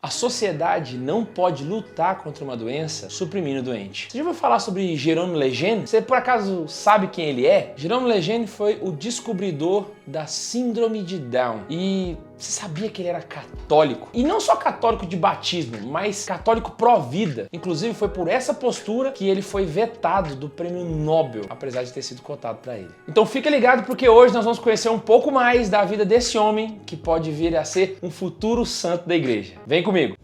A sociedade não pode lutar contra uma doença suprimindo o doente. Você já ouviu falar sobre Jérôme Lejeune? Você por acaso sabe quem ele é? Jérôme Lejeune foi o descobridor da síndrome de Down. E você sabia que ele era católico? E não só católico de batismo, mas católico pró-vida. Inclusive foi por essa postura que ele foi vetado do prêmio Nobel, apesar de ter sido cotado para ele. Então fica ligado porque hoje nós vamos conhecer um pouco mais da vida desse homem que pode vir a ser um futuro santo da igreja. Vem comigo!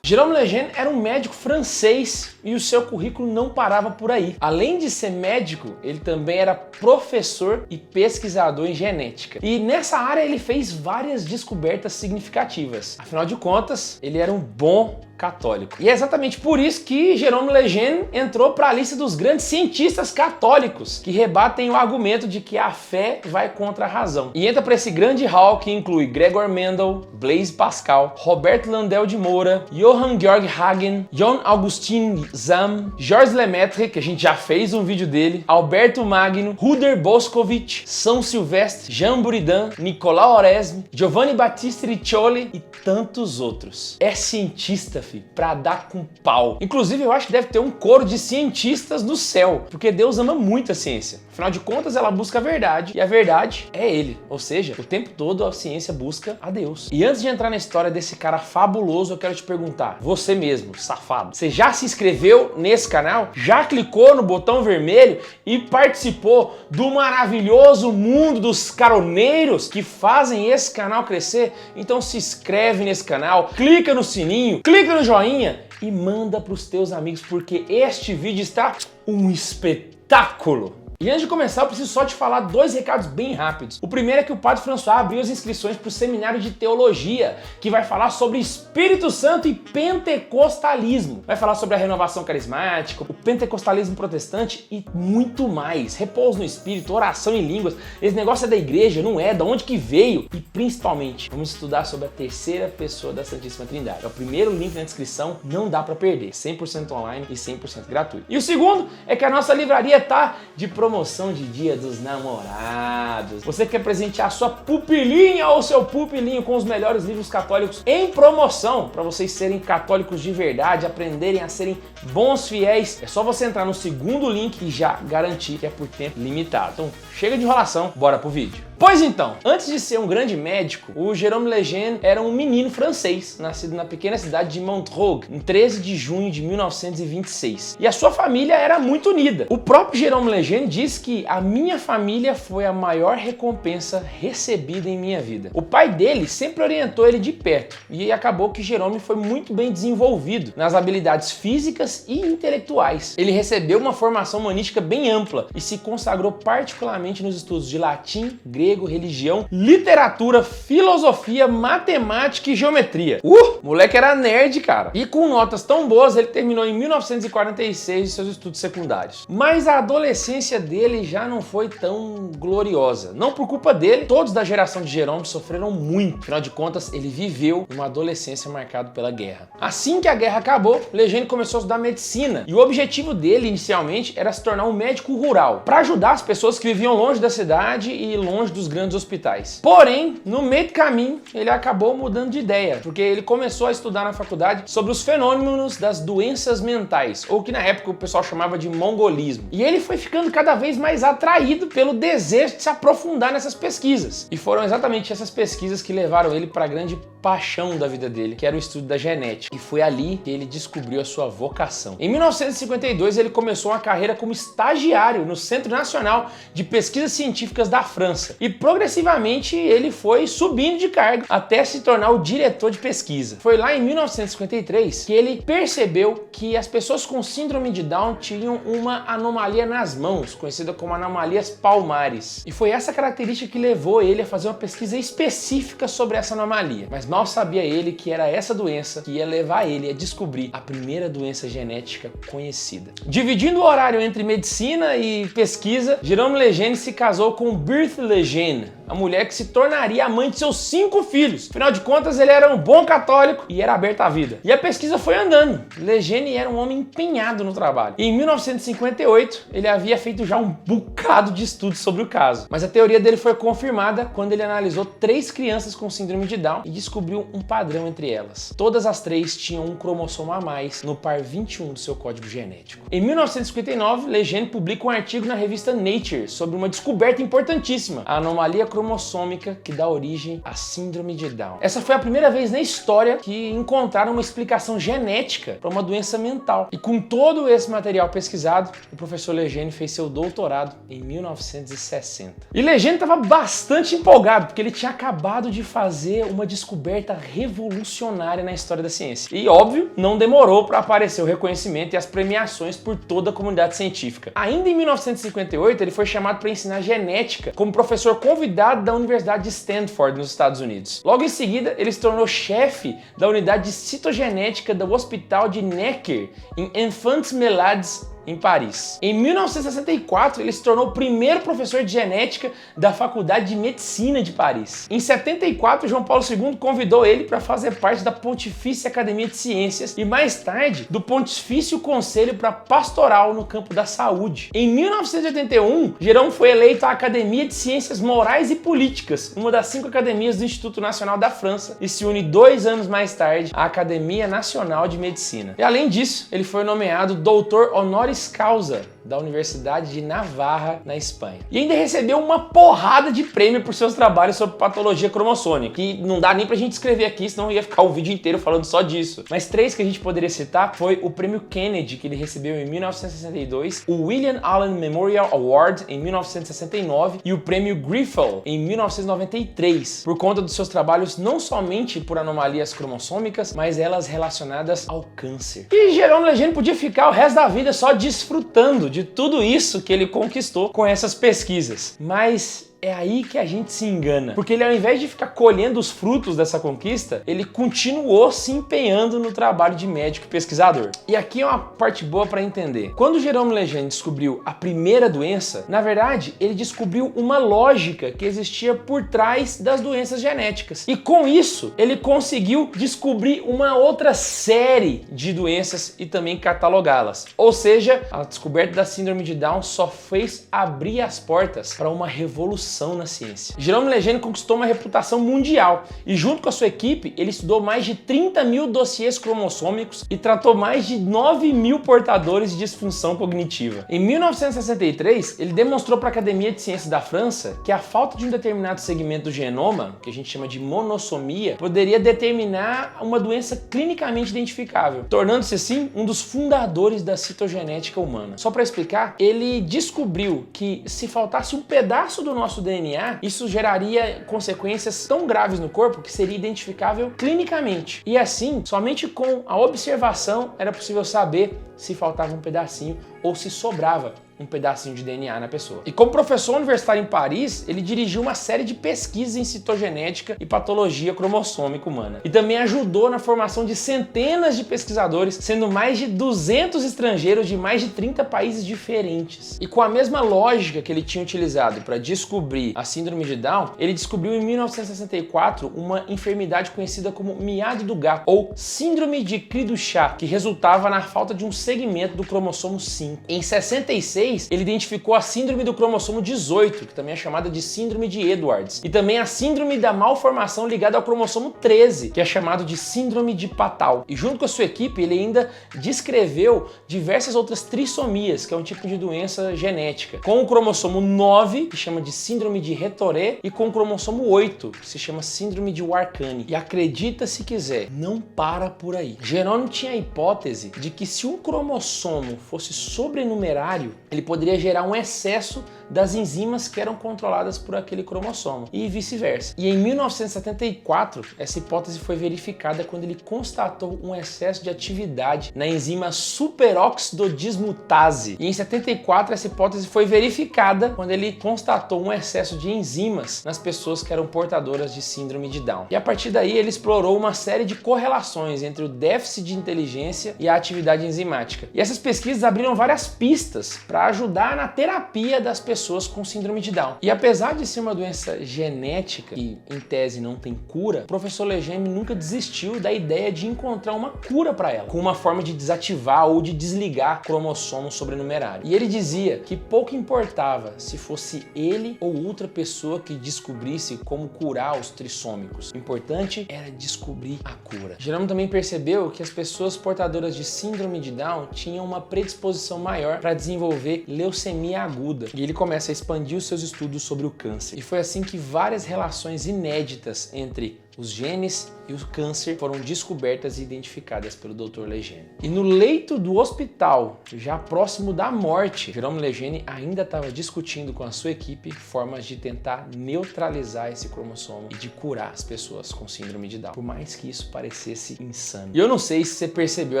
Jérôme Lejeune era um médico francês e o seu currículo não parava por aí. Além de ser médico, ele também era professor e pesquisador em genética. E nessa área ele fez várias descobertas significativas. Afinal de contas, ele era um bom católico. E é exatamente por isso que Jérôme Lejeune entrou para a lista dos grandes cientistas católicos que rebatem o argumento de que a fé vai contra a razão. E entra para esse grande hall que inclui Gregor Mendel, Blaise Pascal, Roberto Landel de Moura, Johann Georg Hagen, John Augustin Zahm, Georges Lemaitre, que a gente já fez um vídeo dele, Alberto Magno, Ruder Boscovich, São Silvestre, Jean Buridan, Nicolau Oresme, Giovanni Battista Riccioli e tantos outros. É cientista, pra dar com pau. Inclusive, eu acho que deve ter um coro de cientistas no céu, porque Deus ama muito a ciência. Afinal de contas, ela busca a verdade, e a verdade é Ele. Ou seja, o tempo todo a ciência busca a Deus. E antes de entrar na história desse cara fabuloso, eu quero te perguntar, você mesmo, safado, você já se inscreveu nesse canal? Já clicou no botão vermelho e participou do maravilhoso mundo dos caroneiros que fazem esse canal crescer? Então se inscreve nesse canal, clica no sininho, clica no joinha e manda para os teus amigos, porque este vídeo está um espetáculo. E antes de começar, eu preciso só te falar dois recados bem rápidos. O primeiro é que o Padre François abriu as inscrições para o seminário de teologia, que vai falar sobre Espírito Santo e pentecostalismo. Vai falar sobre a renovação carismática, o pentecostalismo protestante e muito mais. Repouso no Espírito, oração em línguas. Esse negócio é da igreja, não é? Da onde que veio? E principalmente, vamos estudar sobre a terceira pessoa da Santíssima Trindade. É o primeiro link na descrição, não dá para perder. 100% online e 100% gratuito. E o segundo é que a nossa livraria tá de promoção de Dia dos Namorados. Você quer presentear sua pupilinha ou seu pupilinho com os melhores livros católicos em promoção para vocês serem católicos de verdade, aprenderem a serem bons fiéis? É só você entrar no segundo link e já garantir que é por tempo limitado. Então, chega de enrolação, bora pro vídeo. Pois então, antes de ser um grande médico, o Jérôme Lejeune era um menino francês, nascido na pequena cidade de Montreuil, em 13 de junho de 1926. E a sua família era muito unida. O próprio Jérôme Lejeune diz que a minha família foi a maior recompensa recebida em minha vida. O pai dele sempre orientou ele de perto e acabou que Jérôme foi muito bem desenvolvido nas habilidades físicas e intelectuais. Ele recebeu uma formação humanística bem ampla e se consagrou particularmente nos estudos de latim, grego, religião, literatura, filosofia, matemática e geometria. Moleque era nerd, cara. E com notas tão boas, ele terminou em 1946 seus estudos secundários. Mas a adolescência dele já não foi tão gloriosa. Não por culpa dele, todos da geração de Jérôme sofreram muito. Afinal de contas, ele viveu uma adolescência marcada pela guerra. Assim que a guerra acabou, Lejeune começou a estudar medicina. E o objetivo dele, inicialmente, era se tornar um médico rural, para ajudar as pessoas que viviam longe da cidade e longe dos grandes hospitais. Porém, no meio do caminho, ele acabou mudando de ideia, porque ele começou a estudar na faculdade sobre os fenômenos das doenças mentais, ou que na época o pessoal chamava de mongolismo. E ele foi ficando cada vez mais atraído pelo desejo de se aprofundar nessas pesquisas. E foram exatamente essas pesquisas que levaram ele para a grande paixão da vida dele, que era o estudo da genética. E foi ali que ele descobriu a sua vocação. Em 1952, ele começou uma carreira como estagiário no Centro Nacional de Pesquisas Científicas da França. E progressivamente ele foi subindo de cargo até se tornar o diretor de pesquisa. Foi lá em 1953 que ele percebeu que as pessoas com síndrome de Down tinham uma anomalia nas mãos, conhecida como anomalias palmares. E foi essa característica que levou ele a fazer uma pesquisa específica sobre essa anomalia. Mas Mal sabia ele que era essa doença que ia levar ele a descobrir a primeira doença genética conhecida. Dividindo o horário entre medicina e pesquisa, Jérôme Lejeune se casou com Berthe Lejeune, a mulher que se tornaria a mãe de seus 5 filhos. Afinal de contas, ele era um bom católico e era aberto à vida. E a pesquisa foi andando. Lejeune era um homem empenhado no trabalho. E em 1958, ele havia feito já um bocado de estudos sobre o caso. Mas a teoria dele foi confirmada quando ele analisou 3 crianças com síndrome de Down e descobriu um padrão entre elas. Todas as 3 tinham um cromossomo a mais no par 21 do seu código genético. Em 1959, Lejeune publica um artigo na revista Nature sobre uma descoberta importantíssima, a anomalia cromossômica que dá origem à síndrome de Down. Essa foi a primeira vez na história que encontraram uma explicação genética para uma doença mental. E com todo esse material pesquisado, o professor Lejeune fez seu doutorado em 1960. E Lejeune estava bastante empolgado, porque ele tinha acabado de fazer uma descoberta revolucionária na história da ciência. E, óbvio, não demorou para aparecer o reconhecimento e as premiações por toda a comunidade científica. Ainda em 1958, ele foi chamado para ensinar genética como professor convidado da Universidade de Stanford, nos Estados Unidos. Logo em seguida, ele se tornou chefe da unidade de citogenética do Hospital de Necker, em Enfants Malades, em Paris. Em 1964, ele se tornou o primeiro professor de genética da Faculdade de Medicina de Paris. Em 74, João Paulo II convidou ele para fazer parte da Pontifícia Academia de Ciências e, mais tarde, do Pontifício Conselho para Pastoral no campo da saúde. Em 1981, Jérôme foi eleito à Academia de Ciências Morais e Políticas, uma das 5 academias do Instituto Nacional da França, e se une 2 anos mais tarde à Academia Nacional de Medicina. E, além disso, ele foi nomeado doutor honoris causa da Universidade de Navarra, na Espanha. E ainda recebeu uma porrada de prêmio por seus trabalhos sobre patologia cromossômica, que não dá nem pra gente escrever aqui, senão ia ficar o vídeo inteiro falando só disso. Mas 3 que a gente poderia citar foi o prêmio Kennedy, que ele recebeu em 1962, o William Allen Memorial Award em 1969 e o prêmio Grifols em 1993, por conta dos seus trabalhos não somente por anomalias cromossômicas, mas elas relacionadas ao câncer. E Jérôme Lejeune podia ficar o resto da vida só desfrutando de tudo isso que ele conquistou com essas pesquisas. Mas é aí que a gente se engana, porque ele, ao invés de ficar colhendo os frutos dessa conquista, ele continuou se empenhando no trabalho de médico e pesquisador. E aqui é uma parte boa para entender. Quando Jérôme Lejeune descobriu a primeira doença, na verdade, ele descobriu uma lógica que existia por trás das doenças genéticas. E com isso, ele conseguiu descobrir uma outra série de doenças e também catalogá-las. Ou seja, a descoberta da síndrome de Down só fez abrir as portas para uma revolução na ciência. Jérôme Lejeune conquistou uma reputação mundial e, junto com a sua equipe, ele estudou mais de 30 mil dossiês cromossômicos e tratou mais de 9 mil portadores de disfunção cognitiva. Em 1963, ele demonstrou para a Academia de Ciências da França que a falta de um determinado segmento do genoma, que a gente chama de monossomia, poderia determinar uma doença clinicamente identificável, tornando-se assim um dos fundadores da citogenética humana. Só para explicar, ele descobriu que se faltasse um pedaço do nosso DNA, isso geraria consequências tão graves no corpo que seria identificável clinicamente. E assim, somente com a observação era possível saber se faltava um pedacinho ou se sobrava um pedacinho de DNA na pessoa. E como professor universitário em Paris, ele dirigiu uma série de pesquisas em citogenética e patologia cromossômica humana. E também ajudou na formação de centenas de pesquisadores, sendo mais de 200 estrangeiros de mais de 30 países diferentes. E com a mesma lógica que ele tinha utilizado para descobrir a síndrome de Down, ele descobriu em 1964 uma enfermidade conhecida como miado do gato, ou síndrome de Cri-du-Chat, que resultava na falta de um segmento do cromossomo 5. Em 66, ele identificou a síndrome do cromossomo 18, que também é chamada de síndrome de Edwards, e também a síndrome da malformação ligada ao cromossomo 13, que é chamado de síndrome de Patau. E junto com a sua equipe, ele ainda descreveu diversas outras trissomias, que é um tipo de doença genética, com o cromossomo 9, que chama de síndrome de Retoré, e com o cromossomo 8, que se chama síndrome de Warkani. E acredita se quiser, não para por aí. Jérôme tinha a hipótese de que se um cromossomo cromossomo fosse sobrenumerário, ele poderia gerar um excesso das enzimas que eram controladas por aquele cromossomo e vice-versa. E em 1974, essa hipótese foi verificada quando ele constatou um excesso de atividade na enzima superoxidodismutase. E em 74, essa hipótese foi verificada quando ele constatou um excesso de enzimas nas pessoas que eram portadoras de síndrome de Down. E a partir daí, ele explorou uma série de correlações entre o déficit de inteligência e a atividade enzimática. E essas pesquisas abriram várias pistas para ajudar na terapia das pessoas com síndrome de Down. E apesar de ser uma doença genética e em tese não tem cura, o professor Legendre nunca desistiu da ideia de encontrar uma cura para ela, com uma forma de desativar ou de desligar cromossomos sobrenumerários. E ele dizia que pouco importava se fosse ele ou outra pessoa que descobrisse como curar os trissômicos. O importante era descobrir a cura. Jerônimo também percebeu que as pessoas portadoras de síndrome de Down tinham uma predisposição maior para desenvolver leucemia aguda. E ele começa a expandir os seus estudos sobre o câncer. E foi assim que várias relações inéditas entre os genes e o câncer foram descobertas e identificadas pelo Dr. Legendre. E no leito do hospital, já próximo da morte, Jerome Legendre ainda estava discutindo com a sua equipe formas de tentar neutralizar esse cromossomo e de curar as pessoas com síndrome de Down, por mais que isso parecesse insano. E eu não sei se você percebeu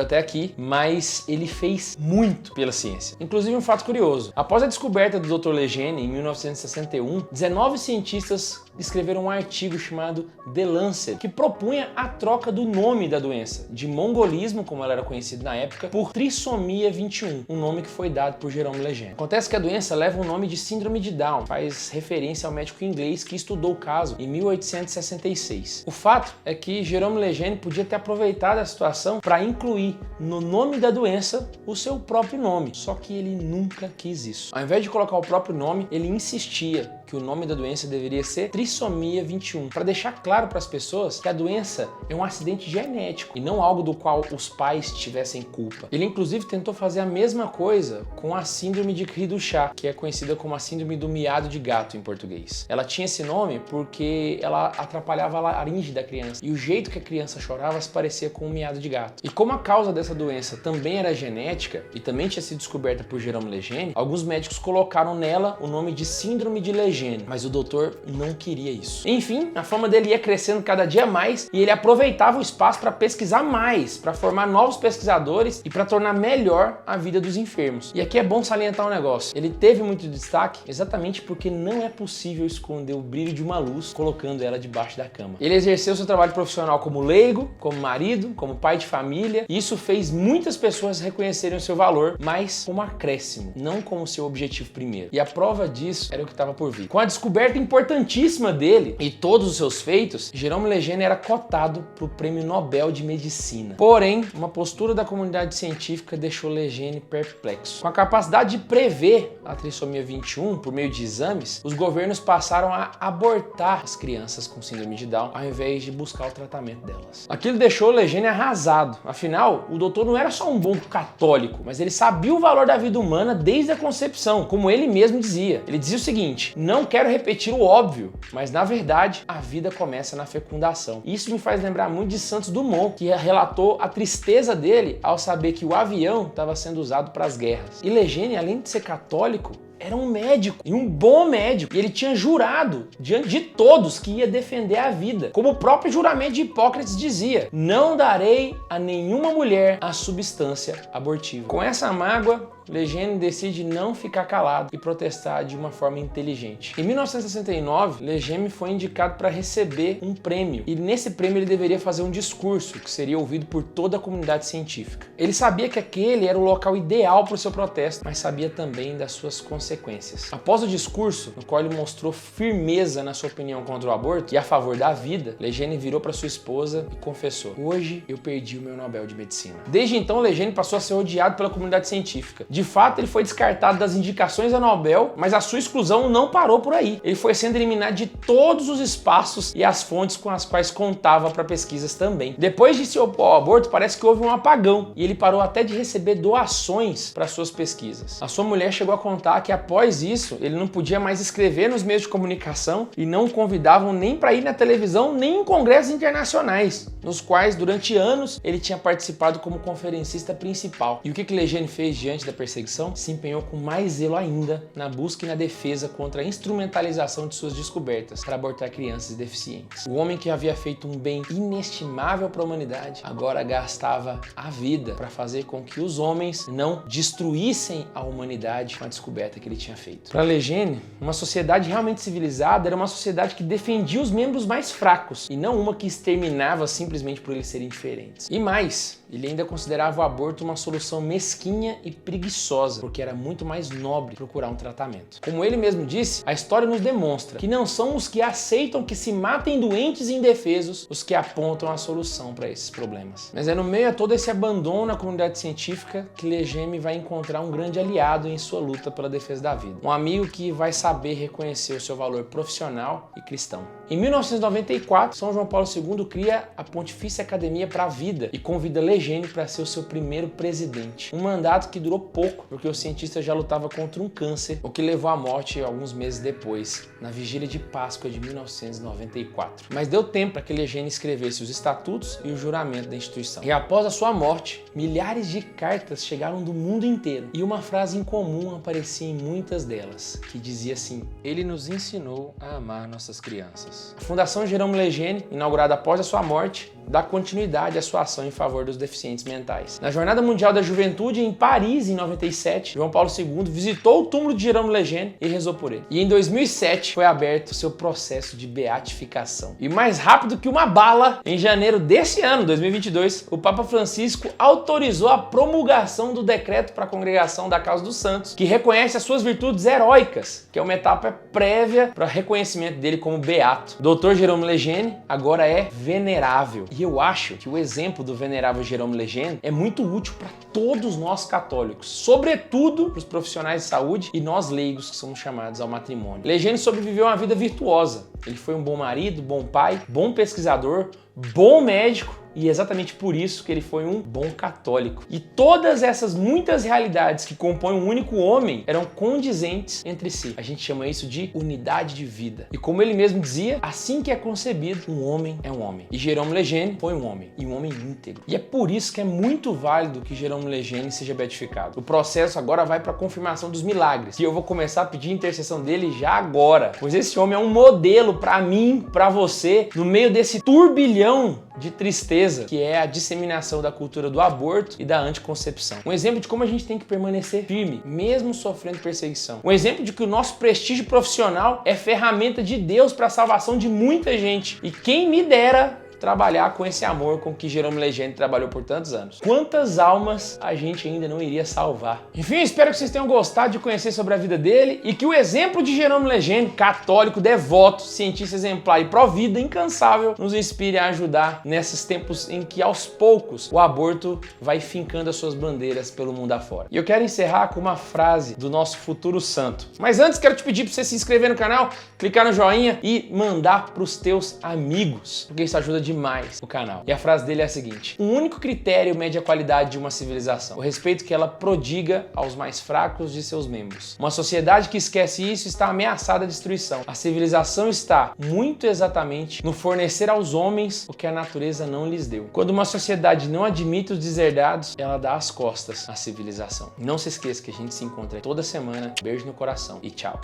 até aqui, mas ele fez muito pela ciência. Inclusive um fato curioso, após a descoberta do Dr. Legendre em 1961, 19 cientistas escreveram um artigo chamado The Lancet, que propunha a troca do nome da doença, de mongolismo, como ela era conhecida na época, por trissomia 21, um nome que foi dado por Jerome Legendre. Acontece que a doença leva o nome de síndrome de Down, faz referência ao médico inglês que estudou o caso em 1866. O fato é que Jerome Legendre podia ter aproveitado a situação para incluir no nome da doença o seu próprio nome, só que ele nunca quis isso. Ao invés de colocar o próprio nome, ele insistia que o nome da doença deveria ser trissomia 21, para deixar claro para as pessoas que a doença é um acidente genético e não algo do qual os pais tivessem culpa. Ele inclusive tentou fazer a mesma coisa com a síndrome de Cri-du-Chat, que é conhecida como a síndrome do miado de gato em português. Ela tinha esse nome porque ela atrapalhava a laringe da criança e o jeito que a criança chorava se parecia com um miado de gato. E como a causa dessa doença também era genética e também tinha sido descoberta por Jerome Legendre, alguns médicos colocaram nela o nome de síndrome de Legendre, mas o doutor não queria isso. Enfim, a fama dele ia crescendo cada dia mais e ele aproveitava o espaço para pesquisar mais, para formar novos pesquisadores e para tornar melhor a vida dos enfermos. E aqui é bom salientar um negócio. Ele teve muito destaque exatamente porque não é possível esconder o brilho de uma luz colocando ela debaixo da cama. Ele exerceu seu trabalho profissional como leigo, como marido, como pai de família, e isso fez muitas pessoas reconhecerem o seu valor, mas como acréscimo, não como seu objetivo primeiro. E a prova disso era o que estava por vir. Com a descoberta importantíssima dele e todos os seus feitos, Jerome Legendre era cotado para o Prêmio Nobel de Medicina. Porém, uma postura da comunidade científica deixou Legendre perplexo. Com a capacidade de prever a trissomia 21 por meio de exames, os governos passaram a abortar as crianças com síndrome de Down ao invés de buscar o tratamento delas. Aquilo deixou Legendre arrasado. Afinal, o doutor não era só um bom católico, mas ele sabia o valor da vida humana desde a concepção, como ele mesmo dizia. Ele dizia o seguinte: não quero repetir o óbvio, mas na verdade a vida começa na fecundação. Isso me faz lembrar muito de Santos Dumont, que relatou a tristeza dele ao saber que o avião estava sendo usado para as guerras. E Legendre, além de ser católico, era um médico, e um bom médico, e ele tinha jurado diante de todos que ia defender a vida. Como o próprio juramento de Hipócrates dizia: não darei a nenhuma mulher a substância abortiva. Com essa mágoa, Legendre decide não ficar calado e protestar de uma forma inteligente. Em 1969, Legendre foi indicado para receber um prêmio, e nesse prêmio ele deveria fazer um discurso que seria ouvido por toda a comunidade científica. Ele sabia que aquele era o local ideal para o seu protesto, mas sabia também das suas consequências. Após o discurso, no qual ele mostrou firmeza na sua opinião contra o aborto e a favor da vida, Legendre virou para sua esposa e confessou: hoje eu perdi o meu Nobel de Medicina. Desde então, Legendre passou a ser odiado pela comunidade científica. De fato, ele foi descartado das indicações a Nobel, mas a sua exclusão não parou por aí. Ele foi sendo eliminado de todos os espaços e as fontes com as quais contava para pesquisas também. Depois de se opor ao aborto, parece que houve um apagão e ele parou até de receber doações para suas pesquisas. A sua mulher chegou a contar que após isso, ele não podia mais escrever nos meios de comunicação e não o convidavam nem para ir na televisão, nem em congressos internacionais. nos quais durante anos ele tinha participado como conferencista principal. E o que Lejeune fez diante da perseguição? Se empenhou com mais zelo ainda na busca e na defesa contra a instrumentalização de suas descobertas para abortar crianças deficientes. O homem que havia feito um bem inestimável para a humanidade agora gastava a vida para fazer com que os homens não destruíssem a humanidade com a descoberta que ele tinha feito. Para Lejeune, uma sociedade realmente civilizada era uma sociedade que defendia os membros mais fracos e não uma que exterminava simplesmente por eles serem diferentes. E mais, ele ainda considerava o aborto uma solução mesquinha e preguiçosa, porque era muito mais nobre procurar um tratamento. Como ele mesmo disse, a história nos demonstra que não são os que aceitam que se matem doentes e indefesos os que apontam a solução para esses problemas. Mas é no meio a todo esse abandono na comunidade científica que Lejeune vai encontrar um grande aliado em sua luta pela defesa da vida. Um amigo que vai saber reconhecer o seu valor profissional e cristão. Em 1994, São João Paulo II cria a Pontifícia Academia para a Vida e convida Lejeune para ser o seu primeiro presidente. Um mandato que durou pouco, porque o cientista já lutava contra um câncer, o que levou à morte alguns meses depois, na vigília de Páscoa de 1994. Mas deu tempo para que Lejeune escrevesse os estatutos e o juramento da instituição. E após a sua morte, milhares de cartas chegaram do mundo inteiro e uma frase incomum aparecia em muitas delas, que dizia assim: "Ele nos ensinou a amar nossas crianças." A Fundação Jerôme Lejeune, inaugurada após a sua morte, dá continuidade à sua ação em favor dos deficientes mentais. Na Jornada Mundial da Juventude, em Paris, em 97, João Paulo II visitou o túmulo de Jerôme Lejeune e rezou por ele. E em 2007 foi aberto seu processo de beatificação. E mais rápido que uma bala, em janeiro desse ano, 2022, o Papa Francisco autorizou a promulgação do decreto para a Congregação da Causa dos Santos, que reconhece as suas virtudes heróicas, que é uma etapa prévia para o reconhecimento dele como beato. Dr. Jerôme Lejeune agora é venerável. E eu acho que o exemplo do venerável Jerôme Lejeune é muito útil para todos nós católicos, sobretudo para os profissionais de saúde e nós leigos que somos chamados ao matrimônio. Lejeune sobreviveu a uma vida virtuosa. Ele foi um bom marido, bom pai, bom pesquisador, bom médico, e é exatamente por isso que ele foi um bom católico. E todas essas muitas realidades que compõem um único homem eram condizentes entre si. A gente chama isso de unidade de vida. E como ele mesmo dizia, assim que é concebido, um homem é um homem. E Jerôme Lejeune foi um homem, e um homem íntegro. E é por isso que é muito válido que Jerôme Lejeune seja beatificado. O processo agora vai para a confirmação dos milagres. E eu vou começar a pedir a intercessão dele já agora. Pois esse homem é um modelo para mim, para você, no meio desse turbilhão de tristeza, que é a disseminação da cultura do aborto e da anticoncepção. Um exemplo de como a gente tem que permanecer firme, mesmo sofrendo perseguição. Um exemplo de que o nosso prestígio profissional é ferramenta de Deus para a salvação de muita gente. E quem me dera trabalhar com esse amor com que Jerôme Lejeune trabalhou por tantos anos. Quantas almas a gente ainda não iria salvar? Enfim, espero que vocês tenham gostado de conhecer sobre a vida dele e que o exemplo de Jerôme Lejeune, católico, devoto, cientista exemplar e pró-vida, incansável, nos inspire a ajudar nesses tempos em que aos poucos o aborto vai fincando as suas bandeiras pelo mundo afora. E eu quero encerrar com uma frase do nosso futuro santo. Mas antes quero te pedir para você se inscrever no canal, clicar no joinha e mandar para os teus amigos, porque isso ajuda demais o canal. E a frase dele é a seguinte: um único critério mede a qualidade de uma civilização, o respeito que ela prodiga aos mais fracos de seus membros. Uma sociedade que esquece isso está ameaçada à destruição. A civilização está muito exatamente no fornecer aos homens o que a natureza não lhes deu. Quando uma sociedade não admite os deserdados, ela dá as costas à civilização. Não se esqueça que a gente se encontra toda semana. Beijo no coração e tchau.